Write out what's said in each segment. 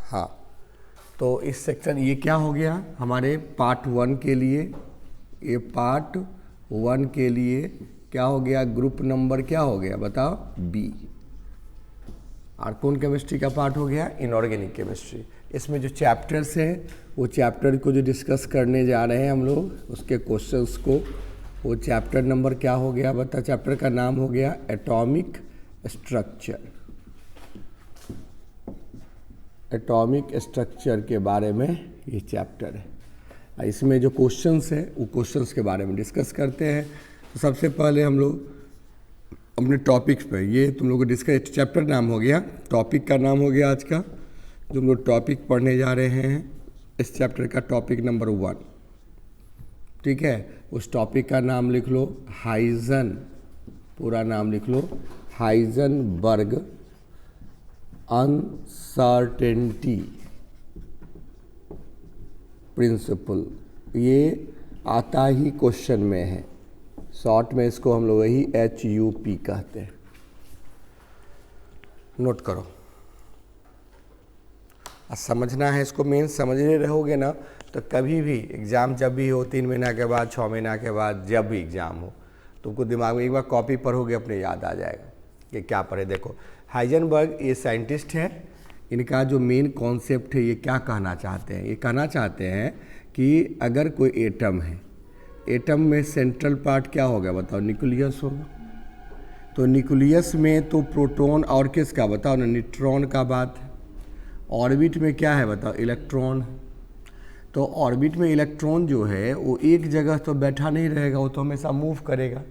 हाँ, तो इस सेक्शन ये क्या हो गया हमारे पार्ट 1 के लिए, ये पार्ट 1 के लिए क्या हो गया, ग्रुप नंबर क्या हो गया बताओ, बी। और कौन केमिस्ट्री का पार्ट हो गया, इनऑर्गेनिक केमिस्ट्री। इसमें जो चैप्टर्स हैं वो चैप्टर को जो डिस्कस करने जा रहे हैं हम लोग, उसके क्वेश्चंस को, वो चैप्टर नंबर क्या हो गया बता, चैप्टर का नाम हो गया एटॉमिक स्ट्रक्चर। एटॉमिक स्ट्रक्चर के बारे में ये चैप्टर है। इसमें जो क्वेश्चंस हैं वो क्वेश्चंस के बारे में डिस्कस करते हैं। तो सबसे पहले हम लोग अपने टॉपिक्स पे, ये तुम लोग को डिस्कस, चैप्टर नाम हो गया, टॉपिक का नाम हो गया आज का जो हम लोग टॉपिक पढ़ने जा रहे हैं, इस चैप्टर का टॉपिक नंबर 1, ठीक है। उस टॉपिक का नाम लिख लो हाइजन, पूरा नाम लिख लो हाइजनबर्ग अनसर्टेनिटी प्रिंसिपल। ये आता ही क्वेश्चन में है, शॉर्ट में इसको हम लोग वही HUP कहते हैं, नोट करो। समझना है इसको, मेन समझने रहोगे ना तो कभी भी एग्ज़ाम जब भी हो, 3 महीना के बाद, 6 महीना के बाद, जब भी एग्ज़ाम हो तुमको दिमाग में एक बार कॉपी पढ़ोगे अपने याद आ जाएगा कि क्या पढ़े। देखो हाइजनबर्ग ये साइंटिस्ट है, इनका जो मेन कॉन्सेप्ट है ये क्या कहना चाहते हैं, ये कहना चाहते हैं कि अगर कोई एटम है, एटम में सेंट्रल पार्ट क्या होगा बताओ, न्यूक्लियस होगा। तो न्यूक्लियस में तो प्रोटॉन और किसका बताओ ना, न्यूट्रॉन का बात है। ऑर्बिट में क्या है बताओ, इलेक्ट्रॉन। तो ऑर्बिट में इलेक्ट्रॉन जो है वो एक जगह तो बैठा नहीं रहेगा, वो तो हमेशा मूव करेगा।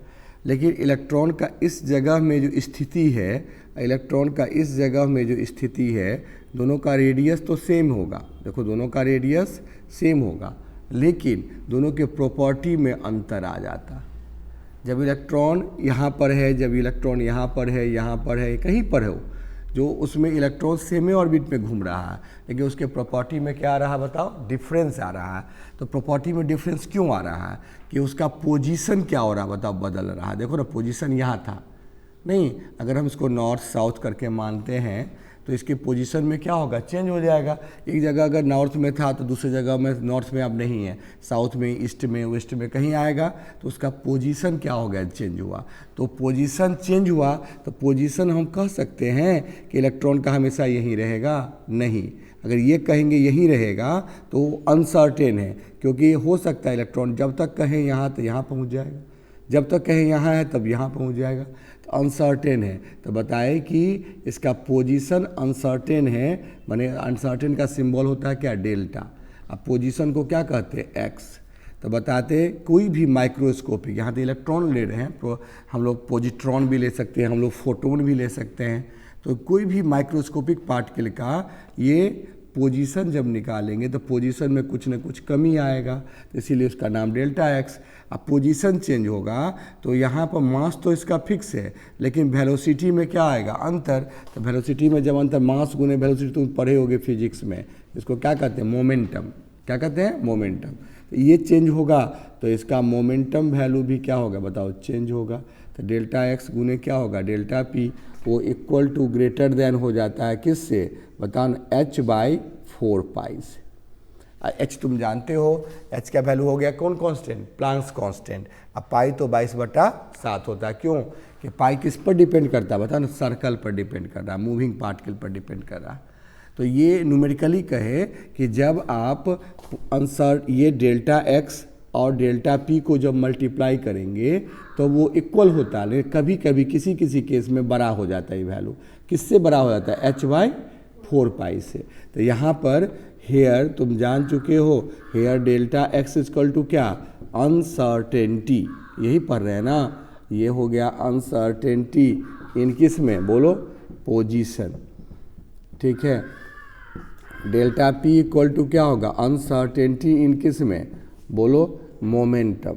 लेकिन इलेक्ट्रॉन का इस जगह में जो स्थिति है, इलेक्ट्रॉन का इस जगह में जो स्थिति है, दोनों का रेडियस तो सेम होगा। देखो दोनों का रेडियस सेम होगा, लेकिन दोनों के प्रॉपर्टी में अंतर आ जाता। जब इलेक्ट्रॉन यहाँ पर है, जब इलेक्ट्रॉन यहाँ पर है, यहाँ पर है, कहीं पर हो, जो उसमें इलेक्ट्रॉन सेम ऑर्बिट में घूम रहा है, लेकिन उसके प्रॉपर्टी में क्या आ रहा है बताओ, डिफरेंस आ रहा है। तो प्रॉपर्टी में डिफरेंस क्यों आ रहा है कि उसका पोजीशन क्या हो रहा है बताओ, बदल रहा है। देखो ना, पोजीशन यहाँ था नहीं, अगर हम इसको नॉर्थ साउथ करके मानते हैं तो इसकी पोजीशन में क्या होगा, चेंज हो जाएगा। एक जगह अगर नॉर्थ में था तो दूसरी जगह में नॉर्थ में अब नहीं है, साउथ में, ईस्ट में, वेस्ट में कहीं आएगा, तो उसका पोजीशन क्या हो गया, चेंज हुआ। तो पोजीशन चेंज हुआ तो पोजीशन हम कह सकते हैं कि इलेक्ट्रॉन का हमेशा यहीं रहेगा, नहीं। अगर ये कहेंगे यहीं रहेगा तो अनसर्टेन है, क्योंकि हो सकता है इलेक्ट्रॉन जब तक कहें यहाँ तो यहाँ पहुँच जाएगा, जब तक कहें यहाँ है तब यहाँ पहुँच जाएगा, तो अनसर्टेन है। तो बताए कि इसका पोजीशन अनसर्टेन है, माने अनसर्टेन का सिंबल होता है क्या, डेल्टा। अब पोजीशन को क्या कहते हैं, एक्स। तो बताते कोई भी माइक्रोस्कोपिक, यहाँ तो इलेक्ट्रॉन ले रहे हैं, हम लोग पॉजिट्रॉन भी ले सकते हैं, हम लोग फोटोन भी ले सकते हैं। तो कोई भी माइक्रोस्कोपिक पार्टिकल का ये पोजीशन जब निकालेंगे तो पोजीशन में कुछ न कुछ कमी आएगा, तो इसीलिए उसका नाम डेल्टा एक्स। अब पोजीशन चेंज होगा तो यहाँ पर मास तो इसका फिक्स है, लेकिन वेलोसिटी में क्या आएगा, अंतर। तो वेलोसिटी में जब अंतर, मास गुने वेलोसिटी, तुम पढ़े होगे फिजिक्स में, इसको क्या कहते हैं, मोमेंटम। क्या कहते हैं, मोमेंटम। तो ये चेंज होगा तो इसका मोमेंटम वैल्यू भी क्या होगा बताओ, चेंज होगा। तो डेल्टा एक्स गुने क्या होगा, डेल्टा पी, वो इक्वल टू ग्रेटर देन हो जाता है किससे बताओ, h/4 पाई से। h तुम जानते हो, h का वैल्यू हो गया कौन कांस्टेंट, प्लांक्स कांस्टेंट। अब पाई तो 22/7 होता है, क्यों कि पाई किस पर डिपेंड करता है बताओ ना, सर्कल पर डिपेंड कर रहा है, मूविंग पार्टिकल पर डिपेंड कर रहा है। तो ये न्यूमेरिकली कहे कि जब आप आंसर ये डेल्टा एक्स और डेल्टा पी को जब मल्टीप्लाई करेंगे तो वो इक्वल होता है, लेकिन कभी कभी किसी किसी केस में बड़ा हो जाता है ये वैल्यू। किससे बड़ा हो जाता है, h/4 पाई से। तो यहाँ पर हेयर तुम जान चुके हो, here delta x equal to क्या, अनसर्टेनिटी, यही पढ़ रहे हैं ना, ये हो गया अनसर्टेनिटी इन किस में बोलो, पोजीशन, ठीक है। डेल्टा पी इक्वल टू क्या होगा, अनसर्टेनिटी इन किस में बोलो, मोमेंटम।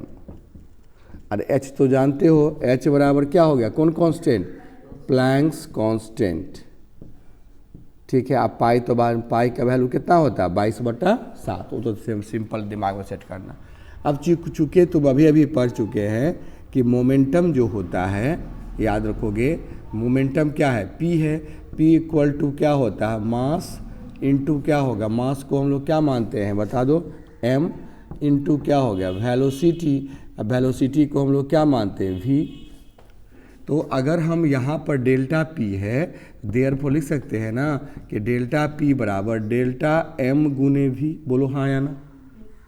और h तो जानते हो, h बराबर क्या हो गया, कौन कांस्टेंट, प्लैंक्स कांस्टेंट, ठीक है। अब पाई तो पाई का वैल्यू कितना होता है, 22/7, वो तो सिंपल दिमाग में सेट करना। अब चूँकि तुम अभी अभी पढ़ चुके हैं कि मोमेंटम जो होता है, याद रखोगे मोमेंटम क्या है, p है, p इक्वल टू क्या होता है, मास इंटू क्या होगा, मास को हम लोग क्या मानते हैं बता दो, m इंटू क्या हो गया वेलोसिटी, अब वेलोसिटी को हम लोग क्या मानते हैं v। तो अगर हम यहाँ पर डेल्टा p है देयरफॉर लिख सकते हैं ना कि डेल्टा p बराबर डेल्टा m गुने v, बोलो हाँ या ना।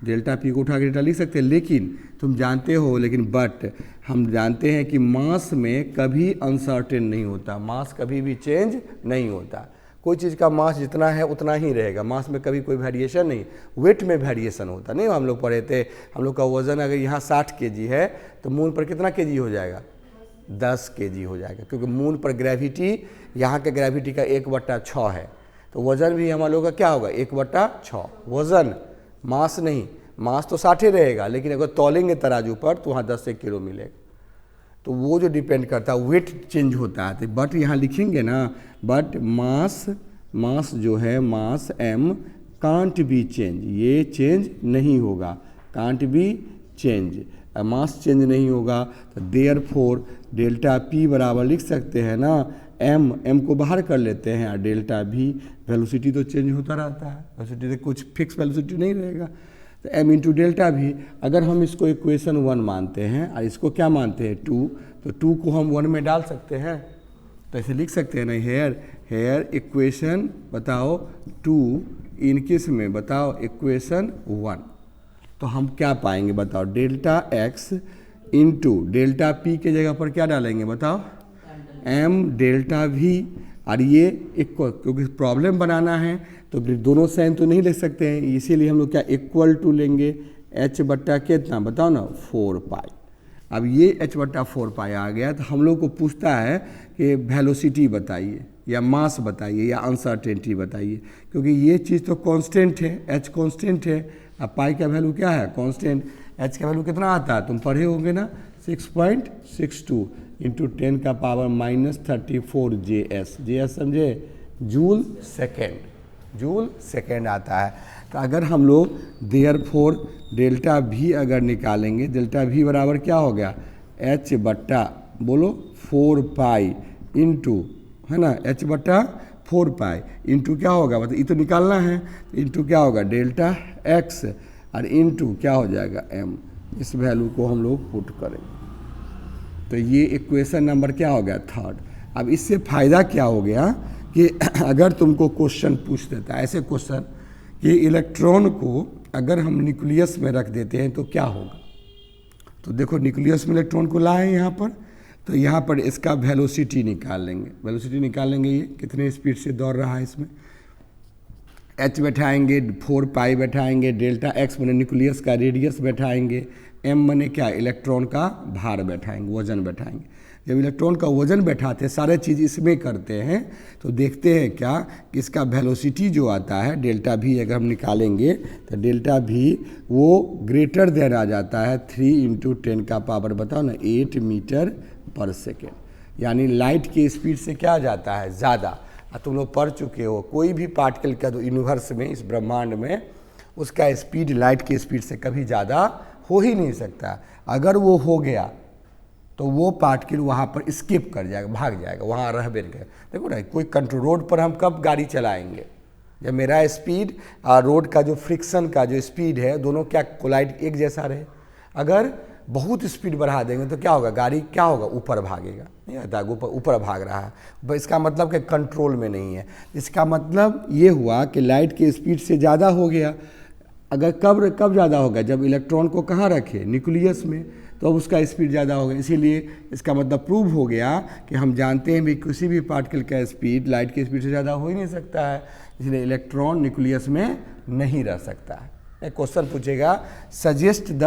डेल्टा p को उठा के डेल्टा लिख सकते हैं, लेकिन तुम जानते हो, लेकिन बट हम जानते हैं कि मास में कभी अनसर्टेन नहीं होता, मास कभी भी चेंज नहीं होता। कोई चीज़ का मास जितना है उतना ही रहेगा, मास में कभी कोई वेरिएशन नहीं, वेट में वेरिएशन होता नहीं। हम लोग पढ़े थे, हम लोग का वज़न अगर यहाँ 60 kg है तो मून पर कितना kg हो जाएगा, 10 kg हो जाएगा, क्योंकि मून पर ग्रेविटी यहाँ के ग्रेविटी का 1/6 है। तो वज़न भी हम लोग का क्या होगा 1/6, वज़न मास नहीं, मास तो 60 रहेगा, लेकिन अगर तौलेंगे तराजू पर तो वहाँ 10 किलो मिलेगा। तो वो जो डिपेंड करता है वेट चेंज होता है। तो बट यहाँ लिखेंगे ना, बट मास जो है मास m कांट बी चेंज, ये चेंज नहीं होगा, can't be change, mass change नहीं होगा। तो देयरफॉर डेल्टा p बराबर लिख सकते हैं ना m को बाहर कर लेते हैं और डेल्टा v, वेलोसिटी तो चेंज होता रहता है, वेलोसिटी तो कुछ फिक्स वेलोसिटी नहीं रहेगा। तो m इंटू डेल्टा भी, अगर हम इसको इक्वेशन 1 मानते हैं और इसको क्या मानते हैं 2, तो 2 को हम 1 में डाल सकते हैं, तो ऐसे लिख सकते हैं ना, हेयर इक्वेशन बताओ 2 इन किस में बताओ इक्वेशन 1। तो हम क्या पाएंगे बताओ, delta x into delta p के जगह पर क्या डालेंगे बताओ, m डेल्टा v, और ये इक्वल, क्योंकि प्रॉब्लम बनाना है तो दोनों साइन तो नहीं ले सकते हैं, इसीलिए हम लोग क्या इक्वल टू लेंगे h बट्टा कितना बताओ ना 4 पाई। अब ये h बट्टा 4 पाई आ गया, तो हम लोग को पूछता है कि वेलोसिटी बताइए या मास बताइए या अनसर्टेनिटी बताइए, क्योंकि ये चीज़ तो कांस्टेंट है, h कांस्टेंट है, अब पाई का वैल्यू क्या है कांस्टेंट, h का वैल्यू कितना आता है तुम पढ़े होंगे ना 6.62 इंटू 10 का पावर -34 JS समझे, जूल सेकेंड आता है। तो अगर हम लोग देयरफॉर डेल्टा v अगर निकालेंगे, डेल्टा v बराबर क्या हो गया h बट्टा बोलो 4 पाई इंटू, है ना, h बट्टा 4 पाई इंटू क्या होगा मतलब ये तो निकालना है, इंटू क्या होगा डेल्टा x और इंटू क्या हो जाएगा m। इस वैल्यू को हम लोग पुट करेंगे तो ये इक्वेशन नंबर क्या हो गया 3rd। अब इससे फ़ायदा क्या हो गया कि अगर तुमको क्वेश्चन पूछ देता है ऐसे क्वेश्चन कि इलेक्ट्रॉन को अगर हम न्यूक्लियस में रख देते हैं तो क्या होगा, तो देखो न्यूक्लियस में इलेक्ट्रॉन को लाए यहाँ पर, तो यहाँ पर इसका वेलोसिटी निकाल लेंगे, ये कितने स्पीड से दौड़ रहा है, इसमें h बैठाएंगे 4 पाई बैठाएंगे, डेल्टा x मैंने न्यूक्लियस का रेडियस बैठाएंगे, m मैंने क्या इलेक्ट्रॉन का भार बैठाएंगे, वजन बैठाएंगे। जब इलेक्ट्रॉन का वजन बैठाते हैं सारे चीज़ इसमें करते हैं, तो देखते हैं क्या कि इसका वेलोसिटी जो आता है डेल्टा v अगर हम निकालेंगे तो डेल्टा v वो ग्रेटर देन आ जाता है 3 इंटू 10 का पावर बताओ ना 8 मीटर पर सेकेंड, यानी लाइट की स्पीड से क्या जाता है ज़्यादा। तुम लोग पढ़ चुके हो कोई भी पार्टिकल का जो यूनिवर्स में इस ब्रह्मांड में उसका स्पीड लाइट की स्पीड से कभी ज़्यादा हो ही नहीं सकता। अगर वो हो गया तो वो पार्टिकल वहाँ पर स्किप कर जाएगा, भाग जाएगा, वहाँ रह बेर गए। देखो ना कोई कंट्रोल रोड पर हम कब गाड़ी चलाएंगे, जब मेरा स्पीड और रोड का जो फ्रिक्शन का जो स्पीड है दोनों क्या कोलाइड एक जैसा रहे। अगर बहुत स्पीड बढ़ा देंगे तो क्या होगा, गाड़ी क्या होगा ऊपर भागेगा, नहीं आता ऊपर भाग रहा है, इसका मतलब कि कंट्रोल में नहीं है। इसका मतलब ये हुआ कि लाइट की स्पीड से ज़्यादा हो गया। अगर कब ज़्यादा होगा, जब इलेक्ट्रॉन को कहाँ रखे न्यूक्लियस में, तो अब उसका स्पीड ज़्यादा होगा। इसीलिए इसका मतलब प्रूव हो गया कि हम जानते हैं भी किसी भी पार्टिकल का स्पीड लाइट की स्पीड से ज़्यादा हो ही नहीं सकता है, इसलिए इलेक्ट्रॉन न्यूक्लियस में नहीं रह सकता है। क्वेश्चन पूछेगा सजेस्ट द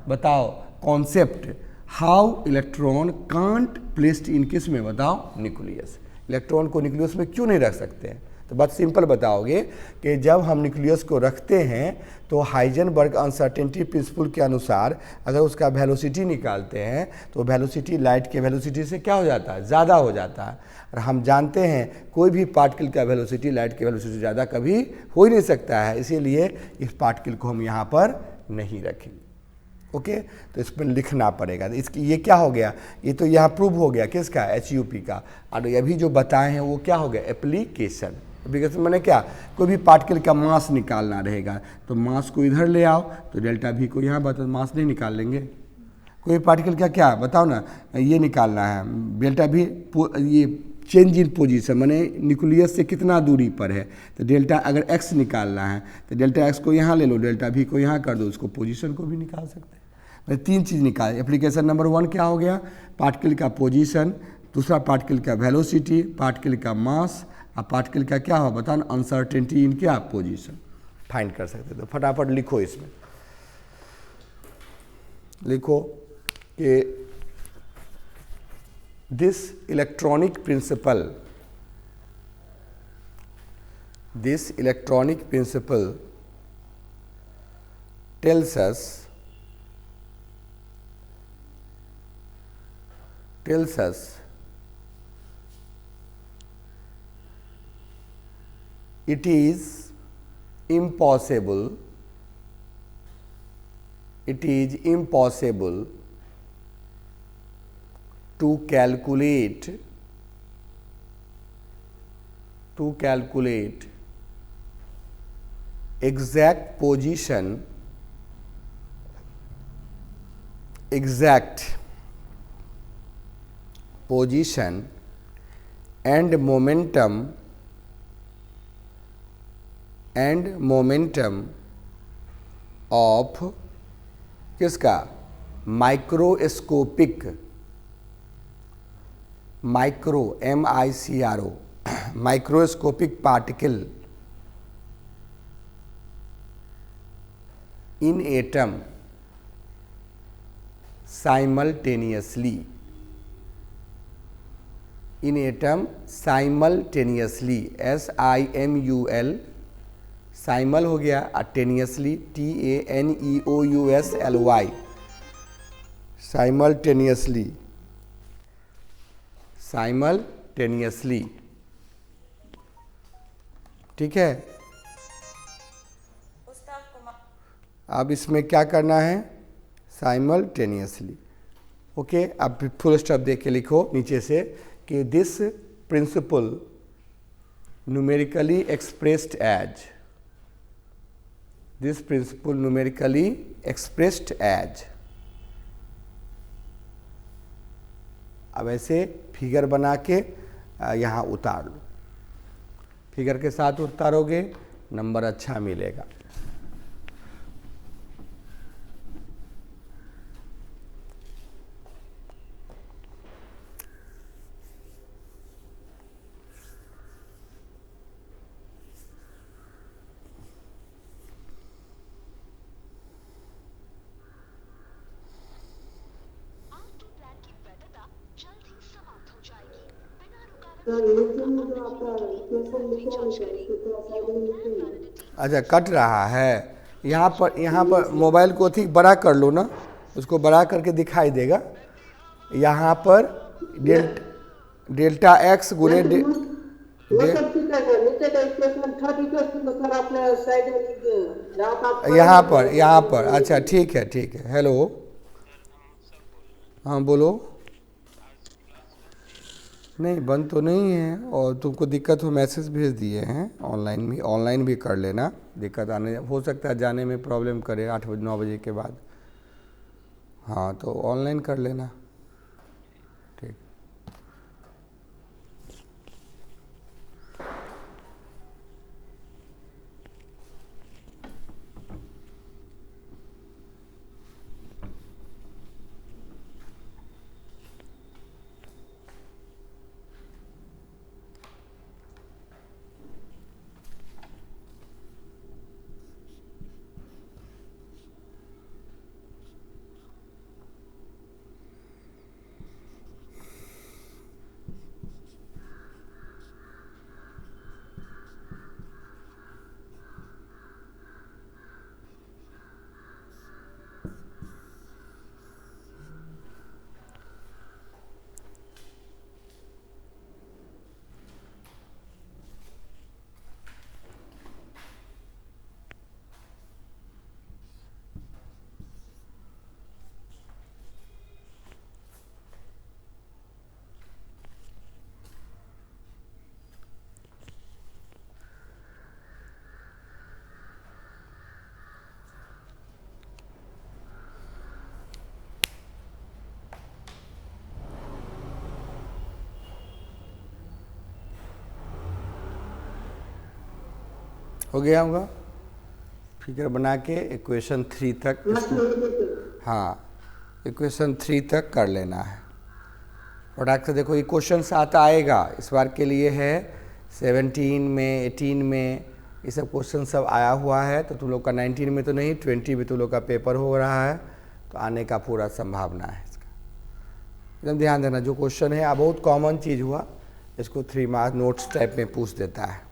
बताओ concept how electron can't placed in किस में बताओ न्यूक्लियस, इलेक्ट्रॉन को न्यूक्लियस में क्यों नहीं रख सकते हैं। तो बात सिंपल बताओगे कि जब हम न्यूक्लियस को रखते हैं तो हाइजेनबर्ग अनसर्टेनिटी प्रिंसिपल के अनुसार अगर उसका वेलोसिटी निकालते हैं तो वेलोसिटी लाइट के वेलोसिटी से क्या हो जाता है, ज़्यादा हो जाता है। और हम जानते हैं कोई भी पार्टिकल का वेलोसिटी लाइट के वेलोसिटी से ज़्यादा कभी हो ही नहीं सकता है, इसीलिए इस पार्टिकल को हम यहाँ पर नहीं रखेंगे। ओके, तो इस पर लिखना पड़ेगा। इसकी ये क्या हो गया, ये तो यहाँ प्रूव हो गया किसका HUP का, और अभी जो बताए हैं वो क्या हो गया एप्लीकेशन। एप्लीकेशन मैंने क्या, कोई भी पार्टिकल का मास निकालना रहेगा तो मास को इधर ले आओ, तो डेल्टा भी को यहाँ बता, मास नहीं निकाल लेंगे। कोई पार्टिकल का क्या बताओ ना, ये निकालना है डेल्टा भी, ये चेंज इन पोजीशन माने न्यूक्लियस से कितना दूरी पर है, तो डेल्टा अगर एक्स निकालना है तो डेल्टा एक्स को यहाँ ले लो, डेल्टा भी को यहाँ कर दो, उसको पोजीशन को भी निकाल सकते हैं। मैं तीन चीज़ निकाल, एप्लीकेशन नंबर 1 क्या हो गया, पार्टिकल का पोजीशन, दूसरा पार्टिकल का वेलोसिटी, पार्टिकल का मास, और पार्टिकल का क्या हो बताओ ना, अनसर्टेनिटी इन क्या पोजीशन फाइंड कर सकते। तो फटाफट लिखो, इसमें लिखो कि this electronic principle tells us it is impossible to calculate exact position and momentum of किसका, microscopic, MICRO microscopic particle in atom simultaneously, SIMUL, साइमल हो गया, टेनियसली TANEOUSLY, साइमल्टेनियसली, ठीक है। अब इसमें क्या करना है, साइमल्टेनियसली, ओके। अब फुल स्टॉप देख के लिखो नीचे से कि this principle numerically expressed as, अब ऐसे फिगर बना के यहाँ उतार लो, फिगर के साथ उतारोगे नंबर अच्छा मिलेगा। अच्छा, कट रहा है यहाँ पर मोबाइल को ठीक बड़ा कर लो ना, उसको बड़ा करके दिखाई देगा। यहाँ पर डेल्टा एक्स गुने यहाँ पर अच्छा ठीक है हेलो, हाँ बोलो। नहीं बंद तो नहीं है, और तुमको दिक्कत हो मैसेज भेज दिए हैं, ऑनलाइन भी कर लेना, दिक्कत आने हो सकता है, जाने में प्रॉब्लम करे 8 बजे 9 बजे के बाद, हाँ तो ऑनलाइन कर लेना, ठीक। हो गया होगा। फिगर बना के इक्वेशन 3 तक इसको, हाँ इक्वेशन 3 तक कर लेना है। प्रोडक्ट देखो ये क्वेश्चन आता आएगा, इस बार के लिए है 17 में 18 में, ये सब क्वेश्चन सब आया हुआ है। तो तुम लोग का 19 में तो नहीं, 20 में तुम लोग का पेपर हो रहा है, तो आने का पूरा संभावना है इसका। एकदम ध्यान देना, जो क्वेश्चन है बहुत कॉमन चीज़ हुआ, इसको 3 मार्क्स नोट्स टाइप में पूछ देता है।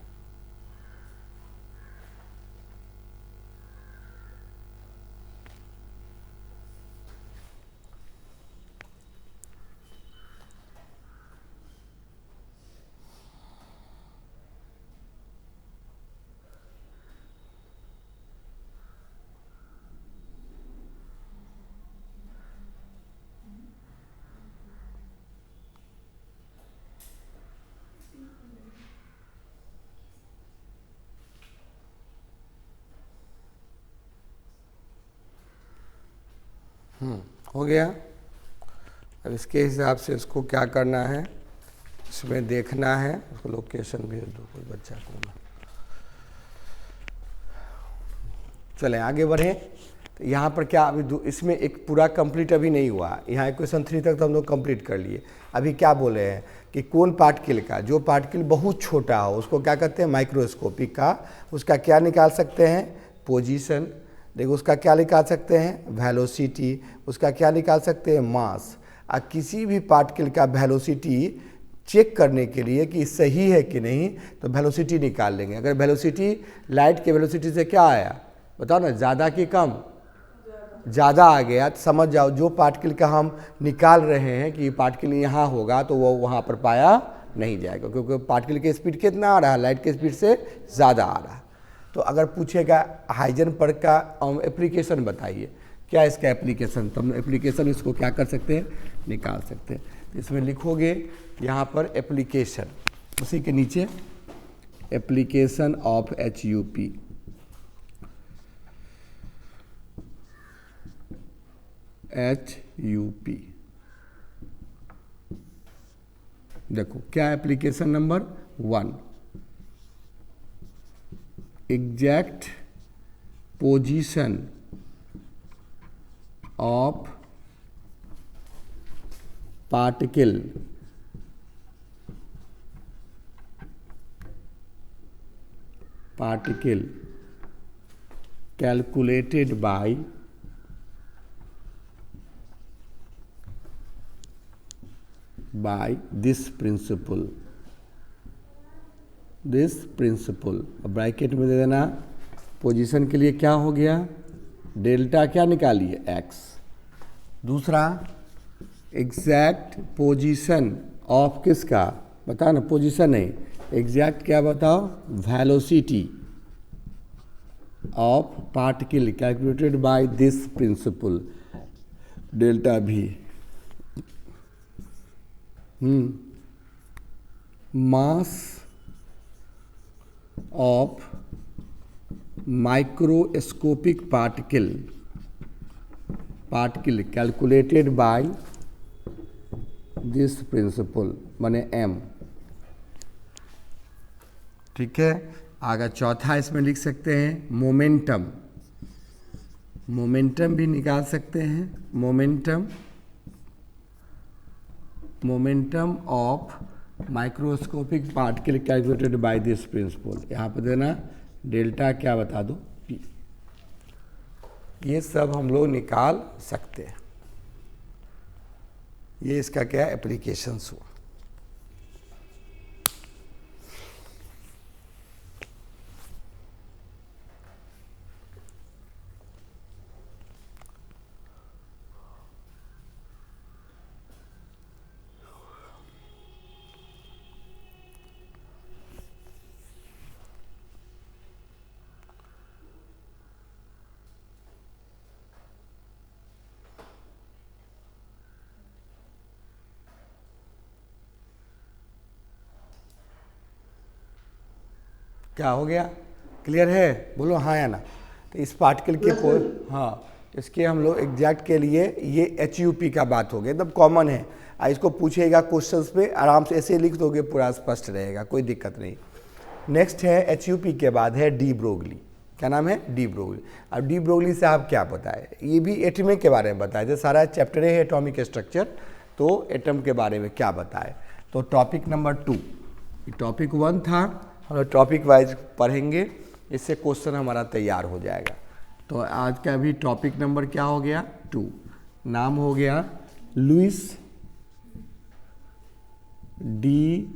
हो गया। अब इसके हिसाब से इसको क्या करना है, इसमें देखना है। उसको लोकेशन भेज दो कोई बच्चा को। चलें आगे बढ़ें। तो यहाँ पर क्या अभी इसमें एक पूरा कंप्लीट अभी नहीं हुआ। यहाँ इक्वेशन 3 तक तो हम लोग कंप्लीट कर लिए। अभी क्या बोले हैं कि कौन पार्टिकल का, जो पार्टिकल बहुत छोटा हो उसको क्या कहते हैं, माइक्रोस्कोपिक का। उसका क्या निकाल सकते हैं, पोजीशन। देखो उसका क्या निकाल सकते हैं, वेलोसिटी। उसका क्या निकाल सकते हैं, मास। और किसी भी पार्टिकल का वेलोसिटी चेक करने के लिए कि सही है कि नहीं, तो वेलोसिटी निकाल लेंगे। अगर वेलोसिटी लाइट के वेलोसिटी से क्या आया बताओ ना, ज़्यादा कि कम, ज़्यादा आ गया, तो समझ जाओ जो पार्टिकल का हम निकाल रहे हैं कि पार्टिकल यहाँ होगा तो वो वहाँ पर पाया नहीं जाएगा, क्योंकि पार्टिकल की स्पीड कितना आ रहा है, लाइट की स्पीड से ज़्यादा आ रहा है। तो अगर पूछेगा हाइजेनबर्ग का एप्लीकेशन बताइए, क्या इसका एप्लीकेशन, तो हम एप्लीकेशन इसको क्या कर सकते हैं, निकाल सकते हैं। इसमें लिखोगे यहाँ पर एप्लीकेशन, उसी के नीचे एप्लीकेशन ऑफ HUP। HUP देखो क्या application number 1, exact position of particle calculated by this principle। अब ब्रैकेट में दे देना, पोजीशन के लिए क्या हो गया, डेल्टा क्या निकालिए, x। दूसरा एग्जैक्ट पोजीशन ऑफ किसका, बताओ ना, पोजीशन नहीं, एग्जैक्ट क्या बताओ, velocity of particle calculated by this principle, delta V। Mass of microscopic particle calculated by this principle, माने m। ठीक है। आगे चौथा इसमें लिख सकते हैं मोमेंटम भी निकाल सकते हैं, momentum of microscopic particle calculated by this principle. यहाँ पर देना डेल्टा क्या बता दो, P। ये सब हम लोग निकाल सकते हैं। ये इसका क्या एप्लीकेशंस हुआ। क्या हो गया, क्लियर है, बोलो हाँ या ना। तो इस पार्टिकल के को हाँ, इसके हम लोग एग्जैक्ट के लिए ये HUP का बात हो गया, एकदम कॉमन है। इसको पूछेगा क्वेश्चंस पे आराम से ऐसे लिख दोगे, पूरा स्पष्ट रहेगा, कोई दिक्कत नहीं। नेक्स्ट है HUP के बाद है डी ब्रोगली। क्या नाम है? De Broglie. अब डी ब्रोगली से आप क्या बताए? ये भी एटम के बारे में बताए, जो सारा चैप्टर है एटॉमिक स्ट्रक्चर, तो एटम के बारे में क्या बताए। तो टॉपिक नंबर 2, टॉपिक 1 था, हम लोग टॉपिक वाइज पढ़ेंगे, इससे क्वेश्चन हमारा तैयार हो जाएगा। तो आज का भी टॉपिक नंबर क्या हो गया? 2। नाम हो गया Louis de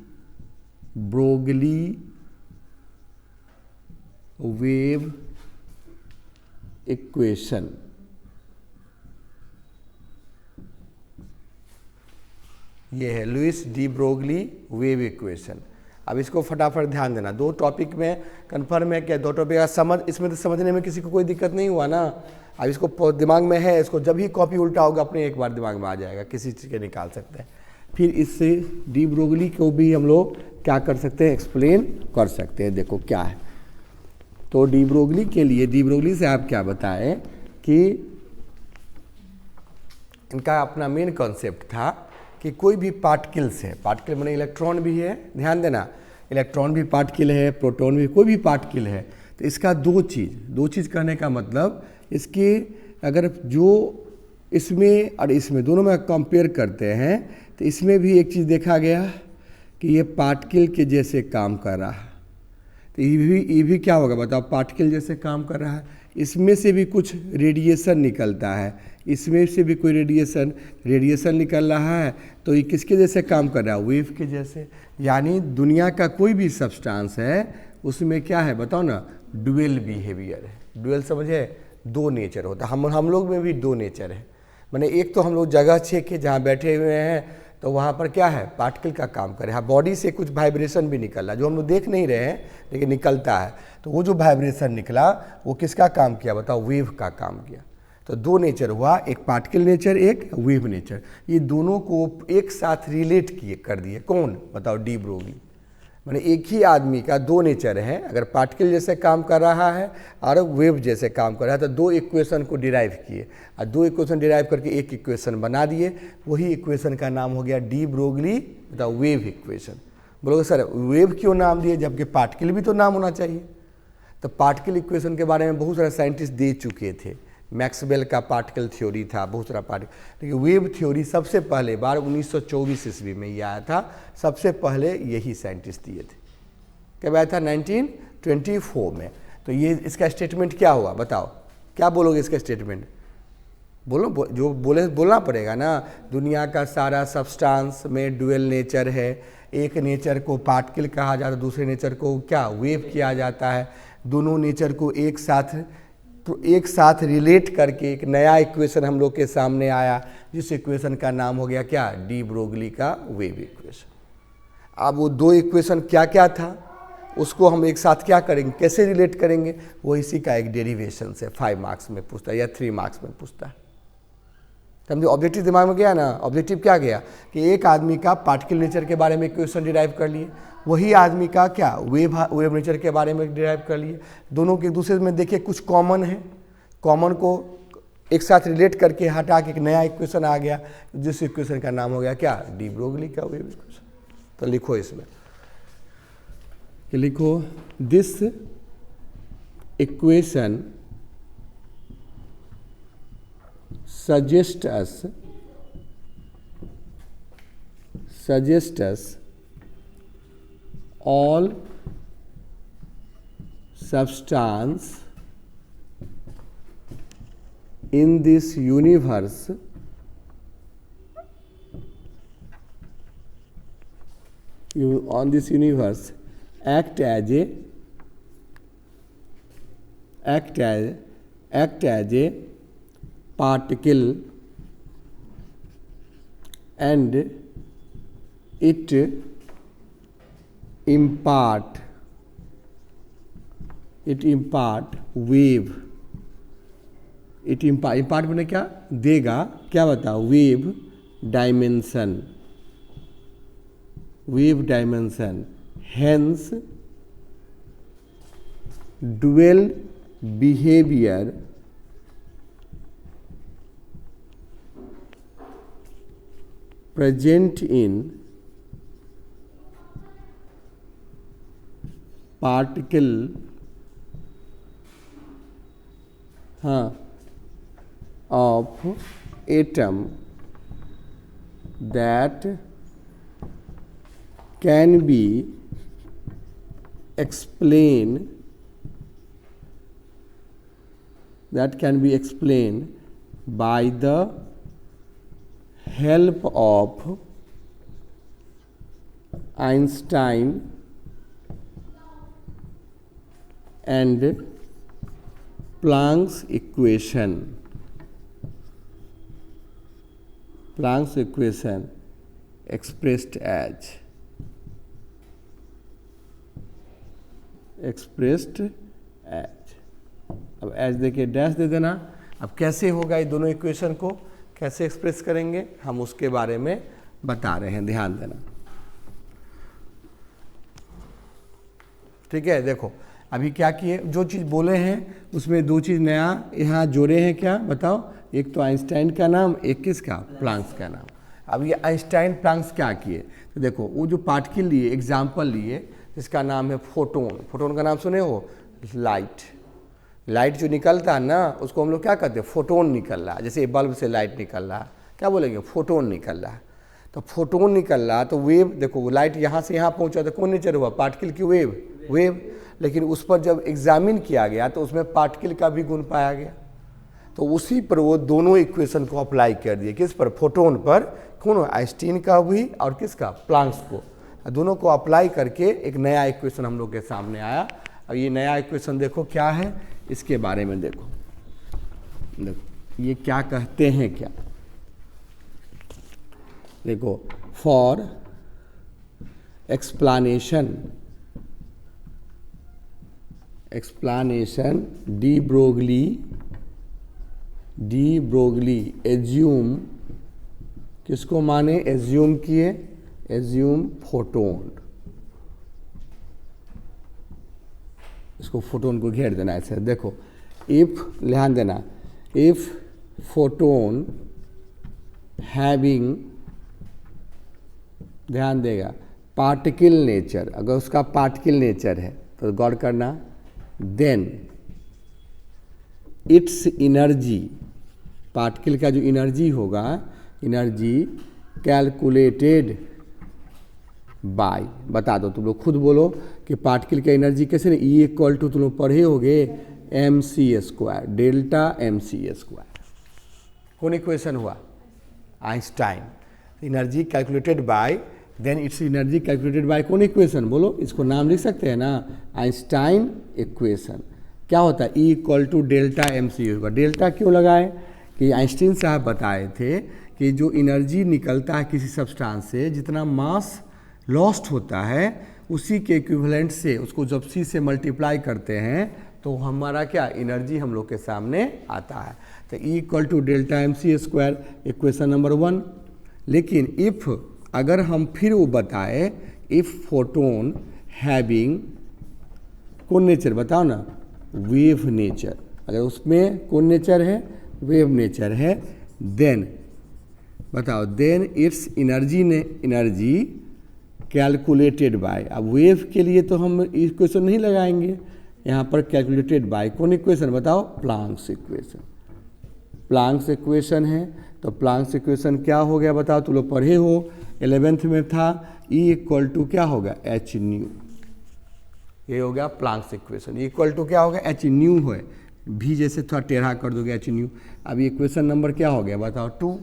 Broglie wave equation. ये है Louis de Broglie wave equation. अब इसको फटाफट ध्यान देना, 2 टॉपिक में कंफर्म है क्या? 2 टॉपिक का समझ, इसमें तो समझने में किसी को कोई दिक्कत नहीं हुआ ना। अब इसको दिमाग में है, इसको जब ही कॉपी उल्टा होगा अपने एक बार दिमाग में आ जाएगा, किसी चीज़ के निकाल सकते हैं। फिर इससे डी ब्रोगली को भी हम लोग क्या कर सकते हैं? एक्सप्लेन कर सकते हैं। देखो क्या है, तो डी ब्रोगली के लिए, डी ब्रोगली से आप क्या बताएं कि इनका अपना मेन कॉन्सेप्ट था कि कोई भी पार्टिकल्स है, पार्टिकल माने इलेक्ट्रॉन भी है, ध्यान देना, इलेक्ट्रॉन भी पार्टिकल है, प्रोटॉन भी, कोई भी पार्टिकल है, तो इसका दो चीज़ कहने का मतलब, इसके अगर जो इसमें और इसमें दोनों में कंपेयर करते हैं तो इसमें भी एक चीज़ देखा गया कि ये पार्टिकल के जैसे काम कर रहा है। तो ये भी क्या होगा बताओ? पार्टिकल जैसे काम कर रहा है। इसमें से भी कुछ रेडिएशन निकलता है, इसमें से भी कोई रेडिएशन निकल रहा है, तो ये किसके जैसे काम कर रहा है? वेव के जैसे। यानी दुनिया का कोई भी सब्सटेंस है उसमें क्या है बताओ ना? डुअल बिहेवियर है। डुअल समझे? 2 नेचर होता है। हम लोग में भी 2 नेचर है। माने एक तो हम लोग जगह छेक के जहाँ बैठे हुए हैं तो वहाँ पर क्या है? पार्टिकल का काम करे। हाँ, बॉडी से कुछ वाइब्रेशन भी निकल रहा है जो हम लोग देख नहीं रहे हैं लेकिन निकलता है। तो वो जो वाइब्रेशन निकला वो किसका काम किया बताओ? वेव का काम किया। तो 2 नेचर हुआ, एक पार्टिकल नेचर, एक वेव नेचर। ये दोनों को एक साथ रिलेट कर दिए। कौन बताओ? De Broglie. माने एक ही आदमी का 2 नेचर है, अगर पार्टिकल जैसे काम कर रहा है और वेव जैसे काम कर रहा है, तो 2 इक्वेशन को डिराइव किए और 2 इक्वेशन डिराइव करके एक इक्वेशन बना दिए। वही इक्वेशन का नाम हो गया डी ब्रोगली बताओ वेव इक्वेशन। बोलोगे सर वेव क्यों नाम दिए जबकि पार्टिकल भी तो नाम होना चाहिए? तो पार्टिकल इक्वेशन के बारे में बहुत सारे साइंटिस्ट दे चुके थे। मैक्सवेल का पार्टिकल थ्योरी था, बहुत सारा पार्टिकल, लेकिन वेव थ्योरी सबसे पहले बार 1924 ईस्वी में ये आया था। सबसे पहले यही साइंटिस्ट दिए थे। कब आया था? 1924 में। तो ये इसका स्टेटमेंट क्या हुआ बताओ? क्या बोलोगे इसका स्टेटमेंट? बोलो, जो बोले बोलना पड़ेगा ना। दुनिया का सारा सब्सटेंस में डुअल नेचर है। एक नेचर को पार्टिकल कहा जाता है, दूसरे नेचर को क्या? वेव किया जाता है। दोनों नेचर को एक साथ रिलेट करके एक नया इक्वेशन हम लोग के सामने आया, जिस इक्वेशन का नाम हो गया क्या? डी ब्रोगली का वेव इक्वेशन। अब वो 2 इक्वेशन क्या क्या था उसको हम एक साथ क्या करेंगे, कैसे रिलेट करेंगे, वो इसी का एक डेरिवेशन से 5 मार्क्स में पूछता है या 3 मार्क्स में पूछता है। समझो ऑब्जेक्टिव दिमाग में गया ना। ऑब्जेक्टिव क्या गया कि एक आदमी का पार्टिकल नेचर के बारे में इक्वेशन डिराइव कर लिए, वही आदमी का क्या वेव नेचर के बारे में डिराइव कर लिए। दोनों के दूसरे में देखिए कुछ कॉमन है, कॉमन को एक साथ रिलेट करके हटा के एक नया इक्वेशन आ गया, जिस इक्वेशन का नाम हो गया क्या? डी ब्रोगली का वेव इक्वेशन। तो लिखो इसमें कि लिखो this equation suggest us all substance in this universe act as a particle and it impart wave। Impart मैंने क्या देगा? क्या बताओ? Wave dimension. Hence dual behaviour present in particle of atom that can be explained by the help of Einstein and Planck's equation. Planck's equation expressed as अब as देखिए dash दे देना। अब कैसे होगा ये दोनों इक्वेशन को कैसे एक्सप्रेस करेंगे हम उसके बारे में बता रहे हैं, ध्यान देना। ठीक है, देखो अभी क्या किए, जो चीज़ बोले हैं उसमें दो चीज़ नया यहाँ जोड़े हैं। क्या बताओ? एक तो आइंस्टाइन का नाम, एक किसका? प्लांक्स का नाम। अब ये आइंस्टाइन प्लांक्स क्या किए, तो देखो वो जो पार्टिकल लिए, एग्जाम्पल लिए, जिसका नाम है फोटोन। फोटोन का नाम सुने हो? लाइट। लाइट जो निकलता है ना उसको हम लोग क्या कहते हैं? फोटोन निकल रहा है। जैसे बल्ब से लाइट निकल रहा है, क्या बोलेंगे? फोटोन निकल रहा है। तो फोटोन निकल रहा तो वेव, देखो वो लाइट यहाँ से यहाँ पहुँचा तो कौन नेचर हुआ? पार्टिकल की वेव। लेकिन उस पर जब एग्जामिन किया गया तो उसमें पार्टिकल का भी गुण पाया गया। तो उसी पर वो दोनों इक्वेशन को अप्लाई कर दिए। किस पर? फोटोन पर। कौन? आइंस्टीन का भी और किसका? प्लांक्स को। दोनों को अप्लाई करके एक नया इक्वेशन हम लोग के सामने आया। और ये नया इक्वेशन देखो क्या है, इसके बारे में देखो ये क्या कहते हैं। क्या देखो, for explanation de Broglie assume, किसको माने? एज्यूम किए, एज्यूम फोटोन। इसको फोटोन को घेर देना ऐसे। देखो इफ, ध्यान देना, इफ फोटोन हैविंग, ध्यान देगा, पार्टिकल नेचर, अगर उसका पार्टिकल नेचर है तो गौर करना, देन इट्स एनर्जी, पार्टिकल का जो एनर्जी होगा, एनर्जी कैलकुलेटेड बाय, बता दो तुम लोग खुद बोलो कि पार्टिकल का एनर्जी कैसे? E इक्वल टू तुम लोग पढ़े होगे mc², डेल्टा mc²। कौन इक्वेशन हुआ? Einstein. Energy calculated by, then its energy calculated by, कौन इक्वेशन? बोलो, इसको नाम लिख सकते हैं ना, आइंस्टाइन इक्वेशन। क्या होता है? E equal to delta mc होगा। डेल्टा क्यों लगाए? कि आइंस्टीन साहब बताए थे कि जो एनर्जी निकलता है किसी सब्सटेंस से, जितना मास लॉस्ट होता है उसी के इक्विवेलेंट से उसको जब C से मल्टीप्लाई करते हैं तो हमारा क्या एनर्जी हम लोग के सामने आता है। तो E equal to delta mc², equation number 1। लेकिन इफ़, अगर हम फिर वो बताए, इफ़ फोटोन हैविंग, कौन नेचर? बताओ ना, वेव नेचर। अगर उसमें कौन नेचर है? वेव नेचर है। देन बताओ, then its energy calculated by. अब वेव के लिए तो हम इक्वेशन नहीं लगाएंगे, यहाँ पर कैलकुलेटेड बाय, कौन इक्वेशन? बताओ, प्लांक्स इक्वेशन। प्लांक्स इक्वेशन है तो प्लांक्स इक्वेशन क्या हो गया? बताओ, तुम लोग पढ़े हो, 11th में था। E इक्वल टू क्या होगा? H new. ये हो गया प्लांक्स इक्वेशन। इक्वल टू क्या होगा? एच न्यू है। भी जैसे थोड़ा टेढ़ा कर दोगे, एच न्यू। अब इक्वेशन नंबर क्या हो गया? बताओ, 2।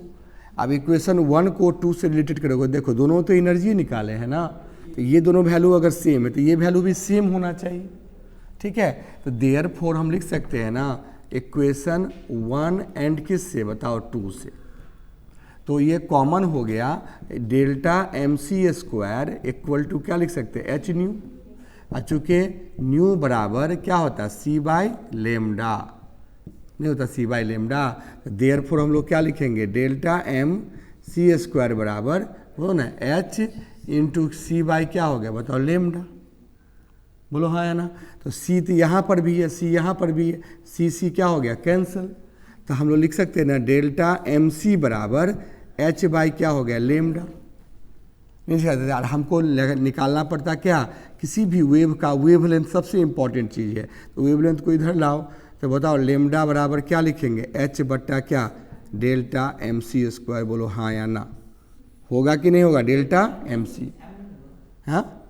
अब इक्वेशन 1 को 2 से रिलेटेड करोगे, देखो दोनों तो एनर्जी निकाले हैं ना, तो ये दोनों वैल्यू अगर सेम है तो ये वैल्यू भी सेम होना चाहिए। ठीक है, तो देयरफॉर हम लिख सकते हैं ना, इक्वेशन 1 एंड किस से? बताओ, 2 से। तो ये कॉमन हो गया, डेल्टा mc² इक्वल टू क्या लिख सकते हैं? H new. चूँकि न्यू बराबर क्या होता है? C बाई लेमडा, नहीं होता C बाई लेमडा। देयरफॉर हम लोग क्या लिखेंगे? डेल्टा mc² बराबर हो ना H इंटू C बाई क्या हो गया? बताओ, लेमडा। बोलो हाँ है ना। तो C तो यहाँ पर भी है, C यहाँ पर भी है, C क्या हो गया? कैंसिल। तो हम लोग लिख सकते हैं ना, डेल्टा mc बराबर H बाई क्या हो गया? लेमडा। नहीं सिखा देते। और हमको निकालना पड़ता क्या, किसी भी वेव का वेवलेंथ सबसे इंपॉर्टेंट चीज़ है। तो वेवलेंथ को इधर लाओ, तो बताओ लेमडा बराबर क्या लिखेंगे, एच बट्टा क्या, डेल्टा एम सी स्क्वायर। बोलो हाँ या ना, होगा कि नहीं होगा, डेल्टा एम सी। हाँ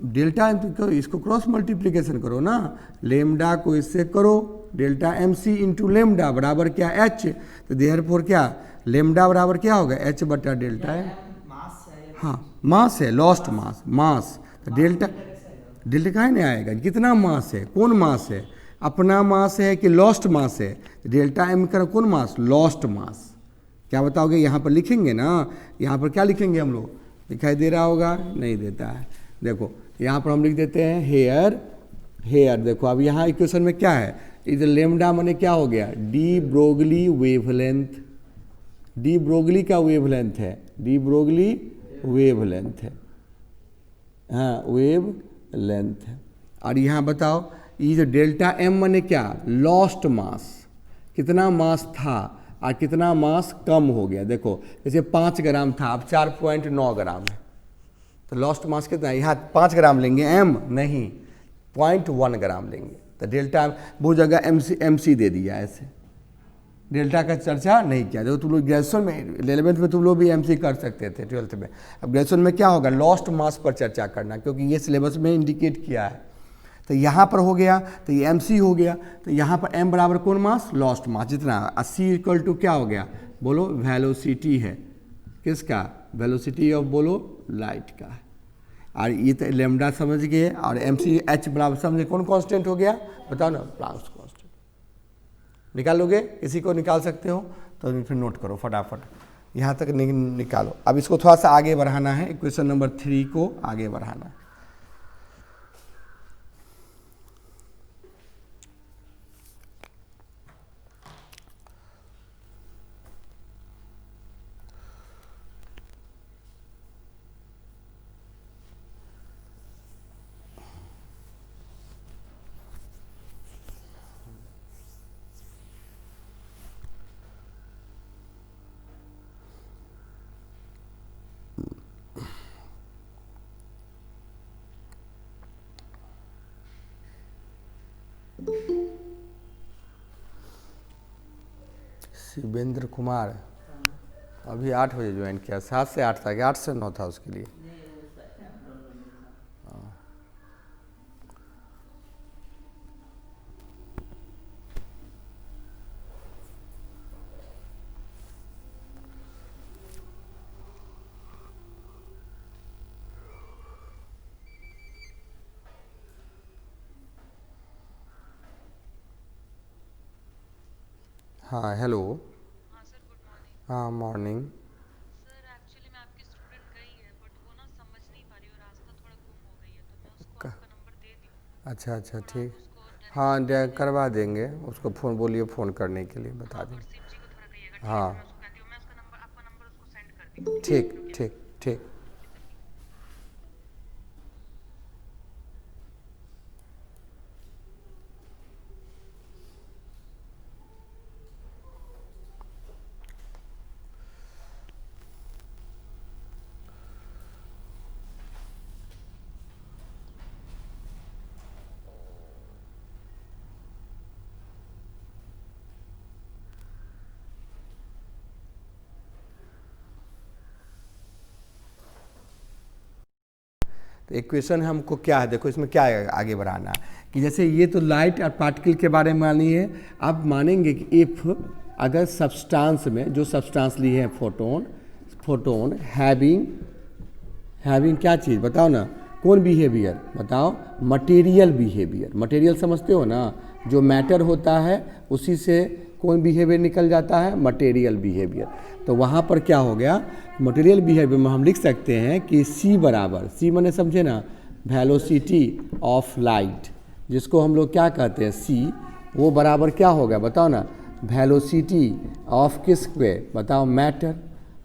डेल्टा एम तो इसको क्रॉस मल्टीप्लिकेशन करो ना, लेमडा को इससे करो, delta m c into lambda बराबर क्या एच। तो देयरफॉर क्या लेमडा बराबर क्या होगा, एच बटा डेल्टा है। हाँ मास है, लॉस्ट मास, मास। तो डेल्टा डेल्टा कहाँ नहीं आएगा, कितना मास है, कौन मास है, अपना मास है कि लॉस्ट मास है। डेल्टा एम का कौन मास, लॉस्ट मास। क्या बताओगे, यहाँ पर लिखेंगे ना, यहाँ पर क्या लिखेंगे हम लोग, दिखाई दे रहा होगा, नहीं देता है। देखो यहाँ पर हम लिख देते हैं हेयर, हेयर। देखो अब यहाँ इक्वेशन में क्या है, इधर लेमडा माने क्या हो गया, de Broglie wavelength. De Broglie का वेवलेंथ है, डी ब्रोगली वेवलेंथ है, हाँ वेव लेंथ है। और यहाँ बताओ ये जो डेल्टा एम माने क्या, लॉस्ट मास, कितना मास था और कितना मास कम हो गया। देखो जैसे 5 ग्राम था, अब 4.9 ग्राम है, तो लॉस्ट मास कितना है, यहाँ 5 ग्राम लेंगे एम, नहीं 0.1 ग्राम लेंगे। तो डेल्टा बहुत जगह एम सी दे दिया, ऐसे डेल्टा का चर्चा नहीं किया। देखो तुम लोग ग्रेजुएशन में 11th में तुम लोग भी एम सी कर सकते थे, 12th में। अब ग्रेजुएशन में क्या होगा, लॉस्ट मास पर चर्चा करना, क्योंकि ये सिलेबस में इंडिकेट किया है। तो यहाँ पर हो गया, तो ये एम सी हो गया, तो यहाँ पर एम बराबर कौन मास, लॉस्ट मास जितना, 80 इक्वल टू क्या हो गया, बोलो वेलोसिटी है, किसका, वेलोसिटी ऑफ बोलो लाइट का। और ये तो लेमडा समझ गए, और एम सी एच बराबर समझे कौन कांस्टेंट हो गया, बताओ ना, प्लांक्स कांस्टेंट। निकालोगे, किसी को निकाल सकते हो तो फिर नोट करो फटाफट, यहाँ तक निकालो। अब इसको थोड़ा सा आगे बढ़ाना है, इक्वेशन नंबर 3 को आगे बढ़ाना है। शिवेंद्र कुमार अभी 8 बजे ज्वाइन किया, 7 से 8 था कि 8 से 9 था उसके लिए। हाँ हेलो। हाँ सर, गुड मॉर्निंग। हाँ मॉर्निंग। सर एक्चुअली मैं आपकी स्टूडेंट गई है, बट वो ना समझ नहीं पा रही और रास्ता थोड़ा गुम हो गई है, तो मैं उसको आपका नंबर दे दी हूँ। अच्छा अच्छा थोड़ा आप ठीक, उसको हाँ डायरेक्शन करवा देंगे उसको, फ़ोन बोलिए फ़ोन करने के लिए, बता हाँ, देंगे। गुरसीप जी को थोड़ा कहिएगा, ठीक है हाँ सर। मैं उसको कहती हूँ, मैं उसका नंबर, आपका नंबर उसको सेंड कर दी हूँ, ठीक है, ठीक रुकिए। ठीक ठीक। तो इक्वेशन हमको क्या है, देखो इसमें क्या है आगे बढ़ाना है कि जैसे ये तो लाइट और पार्टिकल के बारे में मानी है। आप मानेंगे कि इफ़ अगर सब्सटेंस में जो सब्सटेंस ली है फोटोन, फोटोन हैविंग क्या चीज़ बताओ ना, कौन बिहेवियर बताओ, मटेरियल बिहेवियर। मटेरियल समझते हो ना, जो मैटर होता है उसी से कौन बिहेवियर निकल जाता है, मटेरियल बिहेवियर। तो वहाँ पर क्या हो गया, मटेरियल बिहेवियर में हम लिख सकते हैं कि C बराबर, C मैंने समझे ना, वेलोसिटी ऑफ लाइट, जिसको हम लोग क्या कहते हैं C, वो बराबर क्या होगा बताओ ना, वेलोसिटी ऑफ किस पे बताओ, मैटर।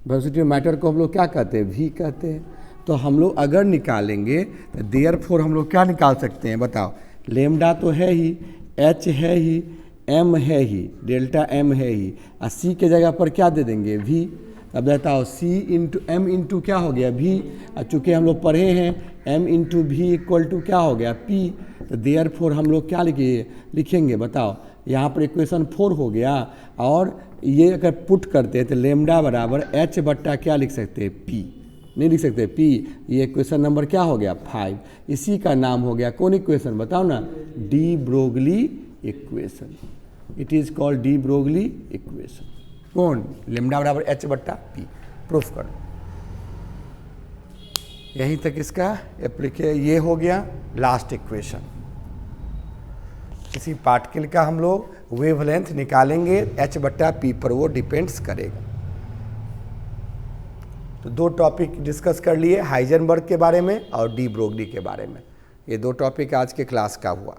वेलोसिटी ऑफ मैटर को हम लोग क्या कहते हैं, V कहते हैं। तो हम लोग अगर निकालेंगे तो देयरफॉर हम लोग क्या निकाल सकते हैं बताओ, लेमडा तो है ही, H है ही, M है ही, डेल्टा M है ही, और C के जगह पर क्या दे देंगे, V। अब बताओ सी इंटू एम इंटू क्या हो गया भी, चूँकि हम लोग पढ़े हैं एम इंटू भी इक्वल टू क्या हो गया पी, तो देयर फोर हम लोग क्या लिखेंगे बताओ, यहाँ पर इक्वेशन 4 हो गया, और ये अगर पुट करते हैं तो लेमडा बराबर एच बट्टा क्या लिख सकते हैं पी, नहीं लिख सकते पी, ये इक्वेशन नंबर क्या हो गया 5, इसी का नाम हो गया कौन इक्वेशन बताओ ना, de Broglie equation, it is called de Broglie equation. कौन, लेमडा बराबर एच बट्टा पी, प्रूफ करो। यहीं तक इसका ये हो गया लास्ट इक्वेशन। किसी पार्टिकल का हम लोग वेवलेंथ निकालेंगे एच बट्टा पी पर, वो डिपेंड्स करेगा। तो 2 टॉपिक डिस्कस कर लिए, हाइजेनबर्ग के बारे में और डी ब्रोगली के बारे में। ये 2 टॉपिक आज के क्लास का हुआ।